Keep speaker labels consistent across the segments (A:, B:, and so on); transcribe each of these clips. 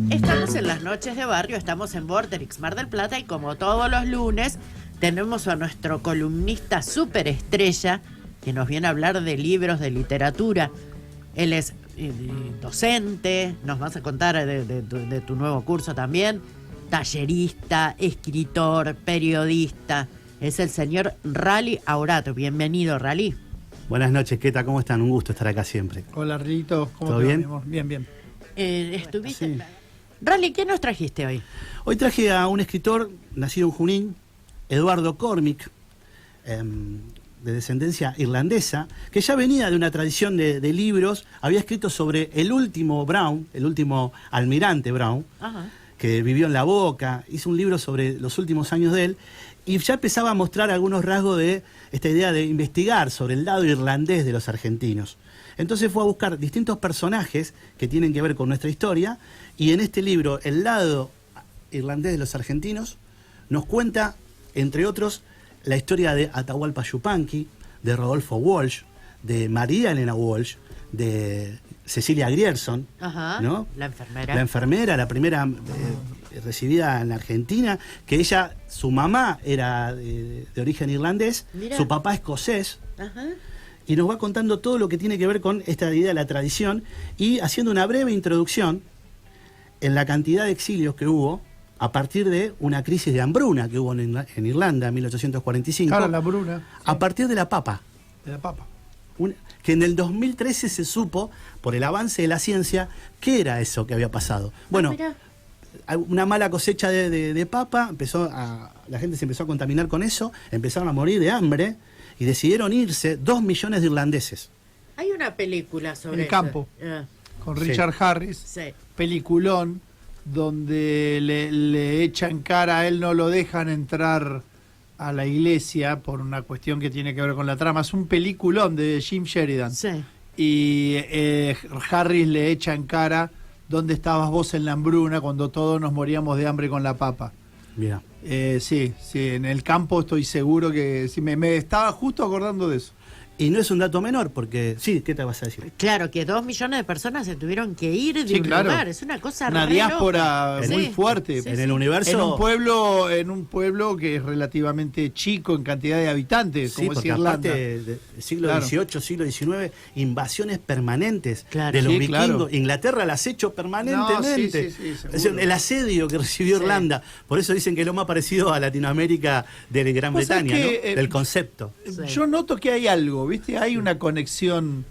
A: Estamos en las noches de barrio, estamos en Vorterix Mar del Plata y como todos los lunes tenemos a nuestro columnista superestrella que nos viene a hablar de libros, de literatura. Él es docente, nos vas a contar de tu nuevo curso también, tallerista, escritor, periodista. Es el señor Rally Aurato. Bienvenido, Rally.
B: Buenas noches, Queta, ¿cómo están? Un gusto estar acá siempre.
C: Hola, Rito, ¿cómo
B: ¿Todo
C: te va,
B: bien?
C: mi amor? Bien, bien.
A: ¿Estuviste?
B: Sí.
A: Rally, ¿qué nos trajiste hoy?
B: Hoy traje a un escritor nacido en Junín, Eduardo Cormick, de descendencia irlandesa, que ya venía de una tradición de libros. Había escrito sobre el último Brown, el último almirante Brown,
A: Ajá.
B: que vivió en La Boca. Hizo un libro sobre los últimos años de él y ya empezaba a mostrar algunos rasgos de esta idea de investigar sobre el lado irlandés de los argentinos. Entonces fue a buscar distintos personajes que tienen que ver con nuestra historia, y en este libro, El lado irlandés de los argentinos, nos cuenta, entre otros, la historia de Atahualpa Yupanqui, de Rodolfo Walsh, de María Elena Walsh, de Cecilia Grierson,
A: Ajá,
B: ¿no?
A: la enfermera.
B: La enfermera, la primera recibida en Argentina, que ella, su mamá era de origen irlandés,
A: Mirá.
B: su papá escocés,
A: Ajá.
B: y nos va contando todo lo que tiene que ver con esta idea de la tradición y haciendo una breve introducción en la cantidad de exilios que hubo a partir de una crisis de hambruna que hubo en Irlanda en 1845,
C: Claro, la Bruna.
B: a partir de la papa.
C: De la papa.
B: Que en el 2013 se supo, por el avance de la ciencia, qué era eso que había pasado. Bueno,
A: Mirá.
B: una mala cosecha de papa, la gente se empezó a contaminar con eso, empezaron a morir de hambre y decidieron irse 2 millones de irlandeses.
A: Hay una película sobre
C: El
A: eso.
C: campo. Con
B: Sí.
C: Richard Harris,
A: Sí.
C: peliculón, donde le echan cara a él, no lo dejan entrar a la iglesia por una cuestión que tiene que ver con la trama. Es un peliculón de Jim Sheridan.
A: Sí.
C: Y Harris le echa en cara: ¿dónde estabas vos en la hambruna cuando todos nos moríamos de hambre con la papa?
B: Mira.
C: Sí, en el campo estoy seguro que sí, me estaba justo acordando de eso.
B: Y no es un dato menor, porque... Sí, ¿qué te vas a decir?
A: Claro, que 2 millones de personas se tuvieron que ir de
C: Sí,
A: un
C: claro.
A: lugar. Es una cosa
C: Una
A: re
C: diáspora
A: loca.
C: muy
A: Sí.
C: fuerte.
A: Sí,
B: En
A: sí.
B: el universo...
C: En un pueblo que es relativamente chico en cantidad de habitantes,
B: Sí,
C: como es
B: porque
C: Irlanda.
B: aparte del siglo
C: Claro.
B: XVIII, siglo XIX, invasiones permanentes
A: Claro.
B: de los
C: Sí,
B: vikingos.
C: claro.
B: Inglaterra las ha hecho permanentemente.
C: No, sí, seguro.
B: Es el asedio que recibió
A: Sí.
B: Irlanda. Por eso dicen que es lo más parecido a Latinoamérica de Gran
C: Vos sabés
B: Bretaña,
C: que,
B: ¿no? Del concepto.
A: Sí.
C: Yo noto que hay algo, ¿viste? Hay una conexión.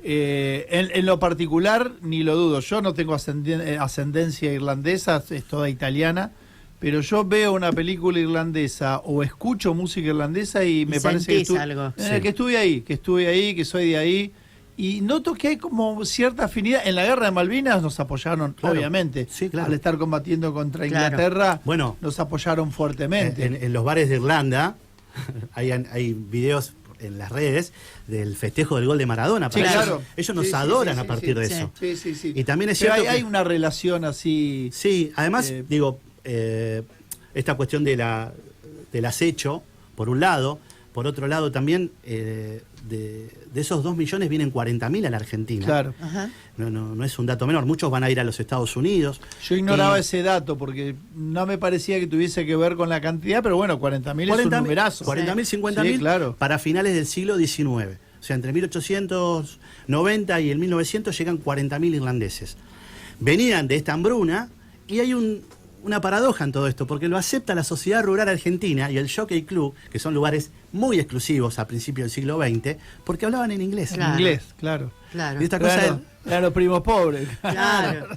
C: En lo particular, ni lo dudo. Yo no tengo ascendencia irlandesa, es toda italiana. Pero yo veo una película irlandesa o escucho música irlandesa y me parece que,
A: sentís algo.
C: que estuve ahí, que soy de ahí. Y noto que hay como cierta afinidad. En la guerra de Malvinas nos apoyaron,
B: Claro.
C: obviamente.
B: Sí, claro.
C: Al estar combatiendo contra
A: Claro.
C: Inglaterra,
B: Bueno.
C: nos apoyaron fuertemente.
B: En los bares de Irlanda hay videos en las redes del festejo del gol de Maradona.
C: Sí,
B: Para
C: claro.
B: Ellos nos
C: Sí, sí,
B: adoran
C: sí,
B: a
C: sí,
B: partir de
A: sí.
B: eso.
C: Sí.
B: Y también es
C: Pero
B: cierto
C: hay
B: que-
C: una relación así.
B: Sí, además,
C: Eh,
B: esta cuestión del acecho, por un lado. Por otro lado, también, de esos 2 millones vienen 40.000 a la Argentina.
C: Claro.
A: Ajá.
B: No es un dato menor. Muchos van a ir a los Estados Unidos.
C: Yo ignoraba
B: Y
C: ese dato porque no me parecía que tuviese que ver con la cantidad, pero bueno, 40.000 es un
B: 40.000,
C: numerazo.
B: 40.000, 50.000
C: Sí, claro.
B: para finales del siglo XIX. O sea, entre 1890 y el 1900 llegan 40.000 irlandeses. Venían de esta hambruna y hay una paradoja en todo esto, porque lo acepta la sociedad rural argentina y el Jockey Club, que son lugares muy exclusivos a principios del siglo XX, porque hablaban en inglés.
A: Claro.
C: Inglés, claro.
A: Claro.
B: Y esta cosa
C: Claro, claro, primos pobres.
A: Claro.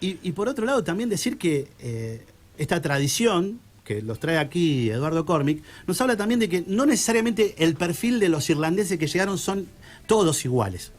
B: Y por otro lado también decir que esta tradición que los trae aquí Eduardo Cormick, nos habla también de que no necesariamente el perfil de los irlandeses que llegaron son todos iguales.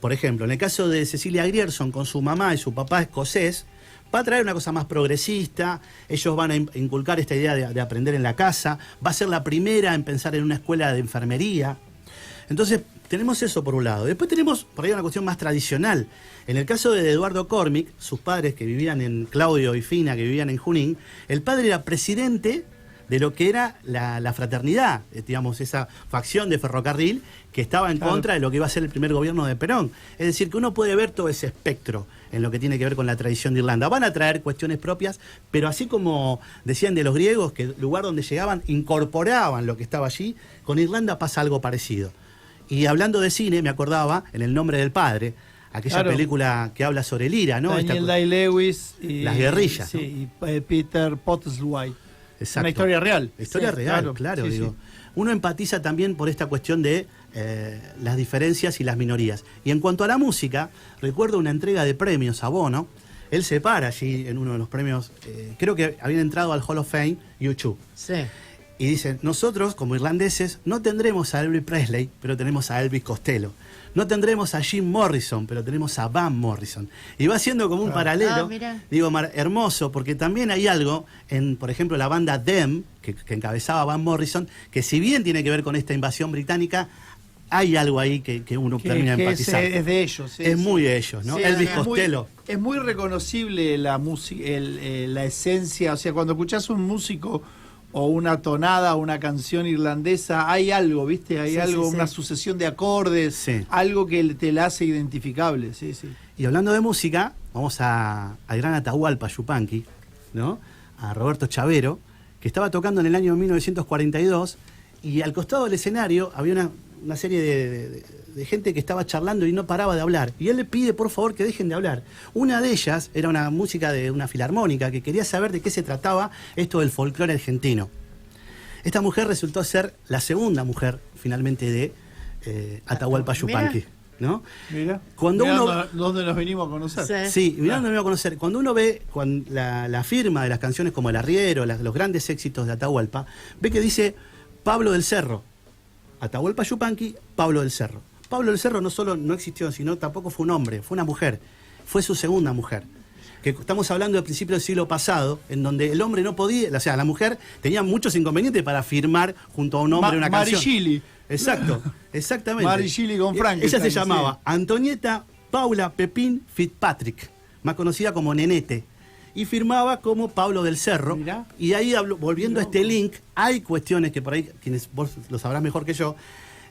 B: Por ejemplo, en el caso de Cecilia Grierson con su mamá y su papá escocés, va a traer una cosa más progresista, ellos van a inculcar esta idea de aprender en la casa, va a ser la primera en pensar en una escuela de enfermería. Entonces, tenemos eso por un lado. Después tenemos por ahí una cuestión más tradicional. En el caso de Eduardo Cormick, sus padres que vivían en Claudio y Fina, que vivían en Junín, el padre era presidente de lo que era la fraternidad, digamos, esa facción de ferrocarril que estaba en contra de lo que iba a ser el primer gobierno de Perón. Es decir, que uno puede ver todo ese espectro en lo que tiene que ver con la tradición de Irlanda. Van a traer cuestiones propias, pero así como decían de los griegos, que el lugar donde llegaban incorporaban lo que estaba allí, con Irlanda pasa algo parecido. Y hablando de cine, me acordaba, en El nombre del padre, aquella película que habla sobre el IRA, ¿no?
C: Daniel Day-Lewis y
B: las guerrillas, ¿no?
C: Sí, y Peter Pottleswhite.
B: Exacto.
C: Una historia real.
B: Historia real, claro.
C: Sí,
B: digo.
C: sí.
B: Uno empatiza también por esta cuestión de las diferencias y las minorías. Y en cuanto a la música, recuerdo una entrega de premios a Bono. Él se para allí en uno de los premios, creo que habían entrado al Hall of Fame, U2.
A: Sí.
B: Y dice, nosotros como irlandeses no tendremos a Elvis Presley, pero tenemos a Elvis Costello. No tendremos a Jim Morrison, pero tenemos a Van Morrison. Y va siendo como un paralelo, digo, hermoso, porque también hay algo en, por ejemplo, la banda Them, que encabezaba Van Morrison, que si bien tiene que ver con esta invasión británica, hay algo ahí que uno termina de empatizar.
C: Es de ellos. Sí,
B: es muy de ellos, ¿no?
C: Sí,
B: Elvis Costello.
C: Es muy reconocible la música, la esencia. O sea, cuando escuchás un músico o una tonada, una canción irlandesa, hay algo, ¿viste? Hay algo, una sucesión de acordes, algo que te la hace identificable. Sí, sí.
B: Y hablando de música, vamos al gran Atahualpa Yupanqui, ¿no? A Roberto Chavero, que estaba tocando en el año 1942, y al costado del escenario había una serie de gente que estaba charlando y no paraba de hablar. Y él le pide, por favor, que dejen de hablar. Una de ellas era una música de una filarmónica que quería saber de qué se trataba esto del folclore argentino. Esta mujer resultó ser la segunda mujer, finalmente, de Atahualpa Yupanqui, ¿no?
C: Mira, ¿dónde nos venimos a conocer?
B: Sí, mirá dónde nos venimos a conocer. Cuando uno ve la firma de las canciones como El Arriero, los grandes éxitos de Atahualpa, ve que dice Pablo del Cerro. Atahualpa Yupanqui, Pablo del Cerro. Pablo del Cerro no solo no existió, sino tampoco fue un hombre, fue una mujer. Fue su segunda mujer. Que estamos hablando del principio del siglo pasado, en donde el hombre no podía, o sea, la mujer tenía muchos inconvenientes para firmar junto a un hombre una canción.
C: Marigili.
B: Exacto, exactamente.
C: Marigili con Frankenstein.
B: Ella se llamaba Antonieta Paula Pepín Fitzpatrick, más conocida como Nenete. Y firmaba como Pablo del Cerro. Mirá. Y ahí, volviendo a este link, hay cuestiones que por ahí, vos lo sabrás mejor que yo,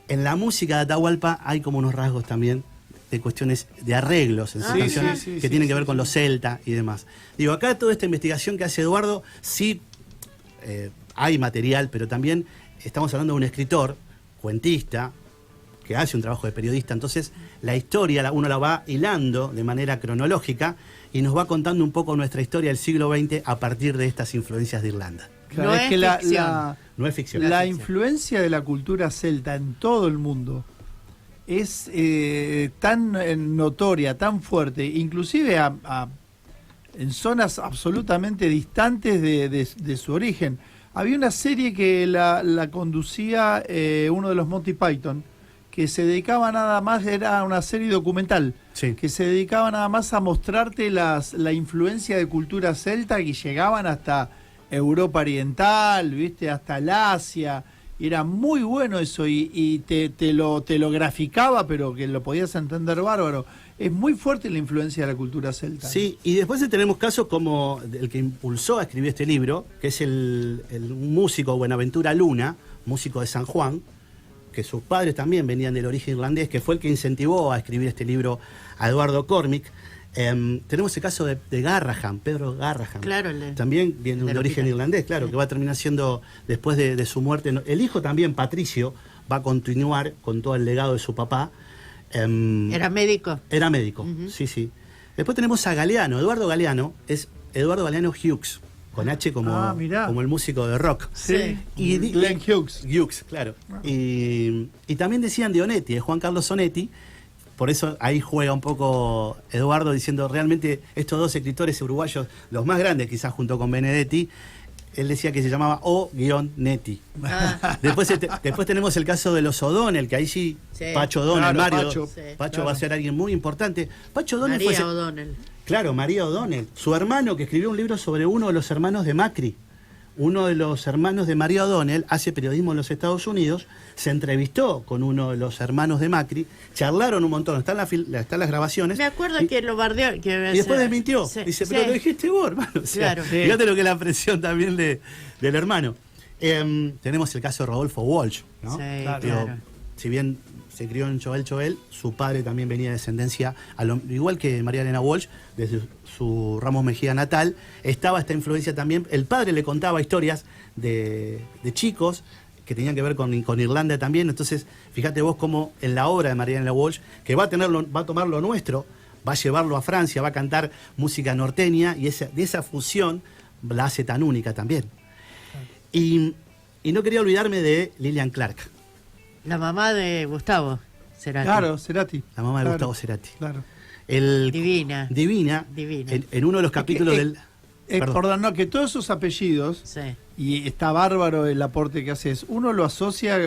B: en la música de Atahualpa hay como unos rasgos también de cuestiones de arreglos en sus canciones que tienen que ver con los celta y demás. Digo, acá toda esta investigación que hace Eduardo, sí hay material, pero también estamos hablando de un escritor, cuentista, que hace un trabajo de periodista, entonces la historia uno la va hilando de manera cronológica y nos va contando un poco nuestra historia del siglo XX a partir de estas influencias de Irlanda.
C: Claro,
A: no
C: es que
B: no es ficción.
C: La influencia de la cultura celta en todo el mundo es tan notoria, tan fuerte, inclusive en zonas absolutamente distantes de su origen. Había una serie que la conducía uno de los Monty Python, que se dedicaba nada más, era una serie documental, que se dedicaba nada más a mostrarte la influencia de cultura celta que llegaban hasta Europa Oriental, ¿viste? Hasta el Asia. Era muy bueno eso y te lo graficaba, pero que lo podías entender bárbaro. Es muy fuerte la influencia de la cultura celta.
B: Sí, y después tenemos casos como el que impulsó a escribir este libro, que es el músico Buenaventura Luna, músico de San Juan, que sus padres también venían del origen irlandés, que fue el que incentivó a escribir este libro a Eduardo Cormick. Tenemos el caso de Garraham, Pedro Garraham.
A: Claro,
B: también viene de origen irlandés, claro, que va a terminar siendo, después de su muerte, el hijo también, Patricio, va a continuar con todo el legado de su papá.
A: ¿Era médico?
B: Era médico, sí. Después tenemos a Galeano, Eduardo Galeano, es Eduardo Galeano Hughes, con H como el músico de rock.
C: Sí,
B: y
C: Glenn Hughes.
B: Hughes, claro. Y también decían de Onetti, de Juan Carlos Onetti. Por eso ahí juega un poco Eduardo diciendo realmente estos dos escritores uruguayos, los más grandes quizás junto con Benedetti, él decía que se llamaba O-Netti. Después tenemos el caso de los O'Donnell, que ahí sí, Pacho O'Donnell, Pacho va a ser alguien muy importante. Pacho O'Donnell
A: María O'Donnell.
B: Claro, María O'Donnell, su hermano que escribió un libro sobre uno de los hermanos de Macri. Uno de los hermanos de María O'Donnell hace periodismo en los Estados Unidos, se entrevistó con uno de los hermanos de Macri, charlaron un montón, están las grabaciones.
A: Me acuerdo que lo bardeó.
B: Y después desmintió. Dice, pero lo dijiste vos, hermano. O sea,
A: claro.
B: Fíjate lo que es la presión también del hermano. Tenemos el caso de Rodolfo Walsh, ¿no?
A: Sí,
C: Claro.
A: claro.
B: Si bien se crió en Choel, su padre también venía de descendencia, igual que María Elena Walsh, desde su Ramos Mejía natal, estaba esta influencia también. El padre le contaba historias de chicos que tenían que ver con Irlanda también. Entonces, fíjate vos cómo en la obra de María Elena Walsh, que va a tomar lo nuestro, va a llevarlo a Francia, va a cantar música norteña, y de esa fusión la hace tan única también. Y no quería olvidarme de Lillian Clark,
A: La mamá de Gustavo Cerati.
C: Claro, Cerati.
B: la mamá de
C: Claro,
B: Gustavo Cerati.
C: Claro.
A: Divina.
B: Divina.
A: Divina.
B: En uno de los capítulos del... Perdón.
C: Perdón, no, que todos esos apellidos,
A: Sí.
C: y está bárbaro el aporte que haces, uno lo asocia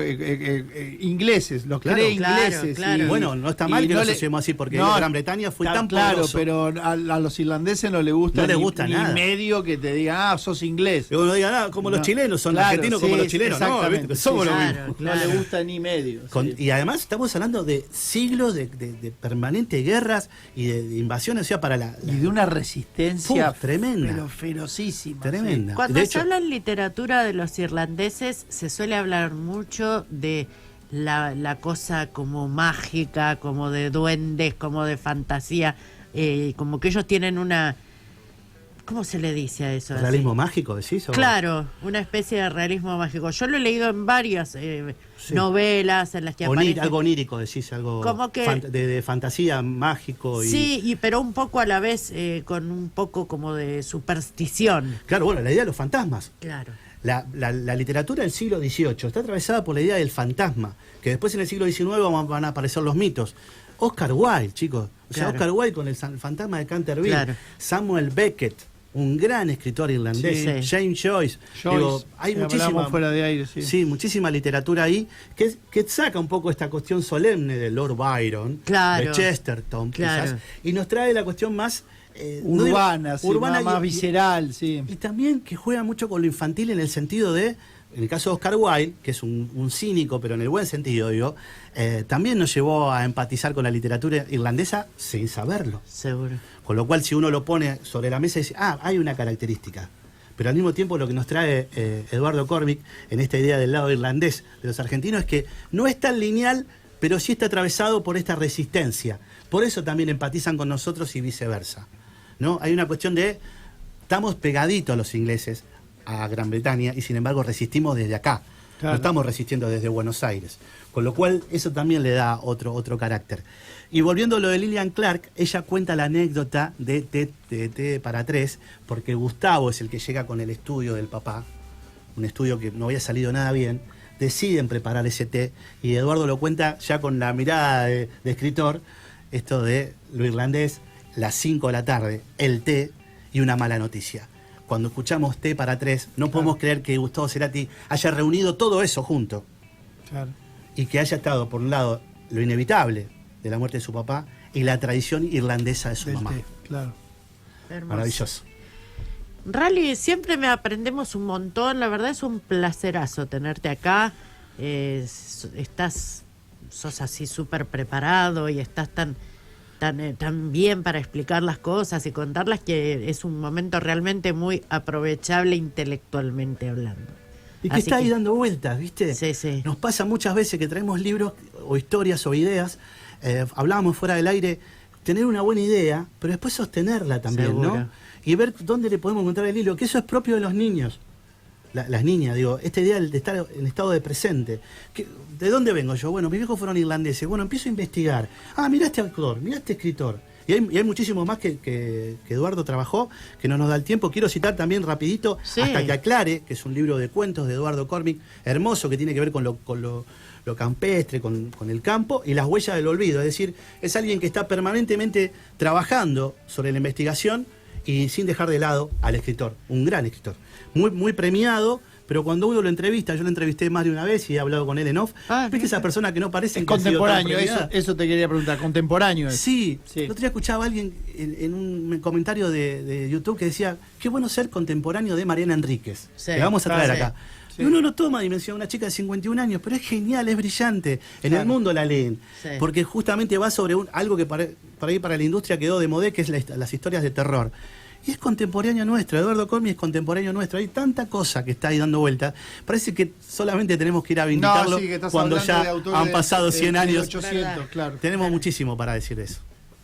C: ingleses, los
B: Claro,
C: cree
A: claro,
C: ingleses.
A: claro.
B: Bueno, no está
C: y
B: mal que lo
C: le-
B: asociemos así, porque
C: no,
B: Gran Bretaña fue tan
C: claro,
B: poderoso.
C: pero a los irlandeses no les gusta,
B: No les gusta
C: ni
B: nada.
C: medio que te diga, sos inglés.
B: Que uno diga, nada, como los
C: No,
B: chilenos, son
C: claro,
B: argentinos como
C: sí,
B: los chilenos. No,
C: exactamente,
B: ¿viste? Somos
C: sí,
B: lo
A: claro.
B: mismo.
C: No le gusta ni medio. sí.
B: Y además estamos hablando de siglos de permanentes guerras y de invasiones, o sea, para la
C: Y de una resistencia
B: tremenda.
C: pero ferocísima.
B: Tremenda.
A: Cuando
B: De
A: se
B: hecho,
A: habla en literatura de los irlandeses, se suele hablar mucho de la cosa como mágica, como de duendes, como de fantasía, como que ellos tienen una... ¿Cómo se le dice a eso?
B: realismo mágico, decís. ¿O?
A: Claro, una especie de realismo mágico. Yo lo he leído en varias novelas en las que aparece...
B: Algo onírico, decís, algo
A: Como que-
B: de fantasía mágico.
A: Sí, pero un poco a la vez con un poco como de superstición.
B: Claro, bueno, la idea de los fantasmas.
A: Claro.
B: La literatura del siglo XVIII está atravesada por la idea del fantasma, que después en el siglo XIX van a aparecer los mitos. Oscar Wilde, chicos. O sea,
A: Claro.
B: Oscar Wilde con el fantasma de Canterville.
A: Claro.
B: Samuel Beckett, un gran escritor irlandés.
A: Sí.
B: James Joyce.
C: Joyce,
B: Digo, hay
C: que
B: muchísima,
C: hablamos fuera de aire, sí.
B: sí, muchísima literatura ahí que saca un poco esta cuestión solemne de Lord Byron,
A: Claro.
B: de Chesterton,
A: Claro.
B: quizás, y nos trae la cuestión más no digo-
C: Urbana, sí, más
B: y-
C: visceral, sí.
B: y también que juega mucho con lo infantil en el sentido de, en el caso de Oscar Wilde, que es un cínico, pero en el buen sentido, digo, también nos llevó a empatizar con la literatura irlandesa sin saberlo.
A: Seguro.
B: Con lo cual, si uno lo pone sobre la mesa y dice, hay una característica. Pero al mismo tiempo lo que nos trae Eduardo Cormick en esta idea del lado irlandés de los argentinos es que no es tan lineal, pero sí está atravesado por esta resistencia. Por eso también empatizan con nosotros y viceversa, ¿no? Hay una cuestión de, estamos pegaditos los ingleses a Gran Bretaña y sin embargo resistimos desde acá.
C: Claro.
B: No estamos resistiendo desde Buenos Aires. Con lo cual eso también le da otro carácter. Y volviendo a lo de Lillian Clark, ella cuenta la anécdota de Té para tres, porque Gustavo es el que llega con el estudio del papá, un estudio que no había salido nada bien, deciden preparar ese té y Eduardo lo cuenta ya con la mirada de escritor, esto de lo irlandés, las 5 de la tarde, el té y una mala noticia. Cuando escuchamos Té para tres, no podemos creer que Gustavo Cerati haya reunido todo eso junto
C: Claro.
B: y que haya estado, por un lado, lo inevitable de la muerte de su papá y la tradición irlandesa de su
C: Del
B: mamá.
C: té, claro.
A: Hermoso.
B: Maravilloso.
A: Rally, siempre me aprendemos un montón. La verdad es un placerazo tenerte acá. Sos así súper preparado y estás tan bien para explicar las cosas y contarlas, que es un momento realmente muy aprovechable intelectualmente hablando.
B: Y que
A: Así
B: está ahí
A: que-
B: dando vueltas, ¿viste?
A: Sí, sí.
B: Nos pasa muchas veces que traemos libros o historias o ideas, hablábamos fuera del aire, tener una buena idea, pero después sostenerla también,
A: Seguro.
B: ¿no? Y ver dónde le podemos encontrar el hilo, que eso es propio de los niños. Las niñas, digo, esta idea de estar en estado de presente. ¿De dónde vengo yo? Bueno, mis viejos fueron irlandeses. Bueno, empiezo a investigar. Mirá este autor, mirá este escritor. Y hay muchísimos más que Eduardo trabajó, que no nos da el tiempo. Quiero citar también rapidito,
A: Sí.
B: Hasta que aclare, que es un libro de cuentos de Eduardo Cormick, hermoso, que tiene que ver con lo campestre, con el campo, y las huellas del olvido. Es decir, es alguien que está permanentemente trabajando sobre la investigación y sin dejar de lado al escritor, un gran escritor. Muy, muy premiado, pero cuando uno lo entrevista, yo lo entrevisté más de una vez y he hablado con él en off, ¿viste
A: mira.
B: esa persona que no parece
C: Es
B: que ha sido tan
C: contemporáneo,
B: premiada?
C: eso te quería preguntar, contemporáneo es.
B: Sí,
C: Sí.
B: el otro día escuchaba a alguien en un comentario de YouTube que decía, qué bueno ser contemporáneo de Mariana Enríquez,
A: Sí,
B: que vamos a traer
A: sí.
B: acá.
C: Sí.
B: Y uno no toma dimensión, una chica de 51 años, pero es genial, es brillante. En
C: Claro.
B: el mundo la leen,
A: Sí.
B: porque justamente va sobre algo que para la industria quedó de moda, que es las historias de terror. Y es contemporáneo nuestro, Eduardo Cormi es contemporáneo nuestro. Hay tanta cosa que está ahí dando vuelta. Parece que solamente tenemos que ir a vindicarlo
C: sí, que estás
B: cuando
C: hablando de
B: ya
C: autores
B: han pasado 100
C: de
B: años.
C: 800, claro.
B: Tenemos muchísimo para decir de eso.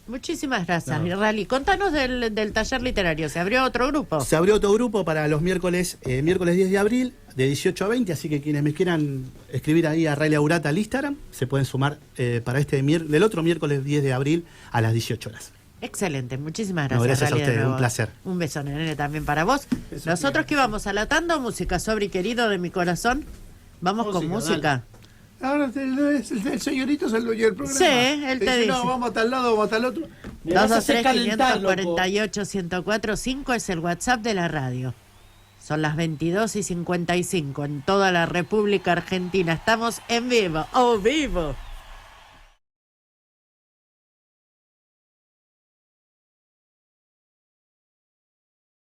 A: Muchísimas gracias,
B: No.
A: Rally. Contanos del taller literario. ¿Se abrió otro grupo?
B: Se abrió otro grupo para los miércoles 10 de abril, de 18 a 20, así que quienes me quieran escribir ahí a Rally Aurata al Instagram, se pueden sumar para del otro miércoles 10 de abril a las 18 horas.
A: Excelente, muchísimas
B: No,
A: gracias.
B: gracias a
A: Rally, de
B: ustedes,
A: nuevo.
B: un placer.
A: Un beso, nene, también para vos. Nosotros que vamos a la tanda, música sobre y querido de mi corazón. Vamos con música.
C: Ahora el señorito es el dueño del programa.
A: Sí, él te dice.
C: No, vamos a tal lado, vamos a tal otro. Me vas a hacer
A: 223
C: calentar, loco.
A: 548 1045 5 es el WhatsApp de la radio. Son las 22:55 en toda la República Argentina. Estamos en vivo. ¡Oh, vivo!